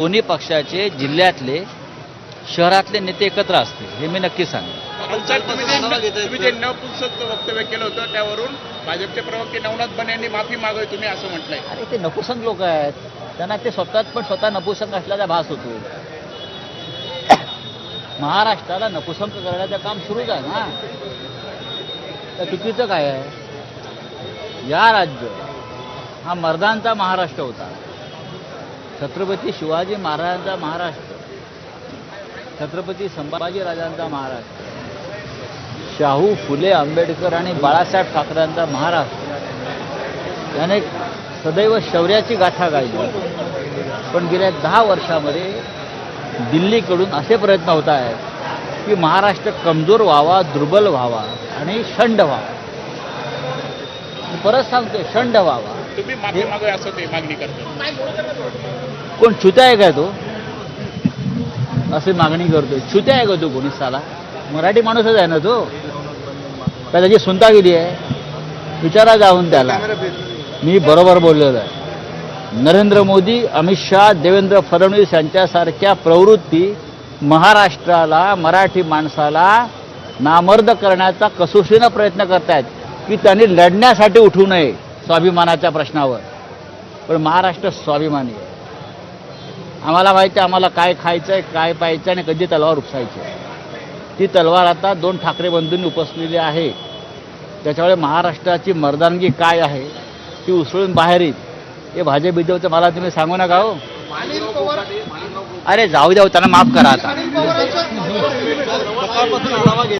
दोन्ही पक्षाचे जिल्ह्यातले शहरातले नेते एकत्र असतील हे मी नक्की सांगेन. तुम्ही जे नपुंसक वक्तव्य केलं होतं त्यावरून भाजपचे प्रवक्ते नवनाथ बने यांनी माफी मागावी तुम्ही असं म्हटलंय. अरे ते नपुसंक लोक आहेत, त्यांना ते स्वतः नपुसंक असल्याचा भास होतो. महाराष्ट्राला नपुसंक करण्याचं काम सुरूच आहे ना, तर चुकीचं काय आहे? या राज्य हा मर्दांचा महाराष्ट्र होता. छत्रपती शिवाजी महाराजांचा महाराष्ट्र, छत्रपती संभाजीराजांचा महाराष्ट्र, शाहू फुले आंबेडकर आणि बाळासाहेब ठाकरेंचा महाराष्ट्र याने सदैव शौर्याची गाथा गायली. पण गेल्या 10 वर्षामध्ये दिल्लीकडून असे प्रयत्न होत आहेत की महाराष्ट्र कमजोर व्हावा, दुर्बल व्हावा आणि शंड व्हावा. परत सांगतोय, शंड व्हावा. तुम्ही माफी मागावी असं ते मागणी करतात. कोण छुत्या आहे काय तो? अशी मागणी करतोय. छुत्या आहे का तो कोणी? साला मराठी माणूसच आहे ना तो. काय त्याची सुनतागिरी आहे? विचारा जाऊन त्याला. मी बरोबर बोललेलो आहे. नरेंद्र मोदी, अमित शहा, देवेंद्र फडणवीस यांच्यासारख्या प्रवृत्ती महाराष्ट्राला, मराठी माणसाला नामर्द करण्याचा कसोशीनं प्रयत्न करतायत की त्यांनी लढण्यासाठी उठू नये स्वाभिमानाच्या प्रश्नावर. पण महाराष्ट्र स्वाभिमानी आहे. आम्हाला माहिती आहे आम्हाला काय खायचं आहे, काय प्यायचं आणि कधी तलवार उपसायची. ती तलवार आता 2 ठाकरे बंधूंनी उपसलेली आहे. त्याच्यामुळे महाराष्ट्राची मर्दानगी काय आहे ती उसळून बाहेर येईल. हे भाजप बिजवचं मला तुम्ही सांगू नका हो. अरे जाऊ द्या, त्यांना माफ करा आता.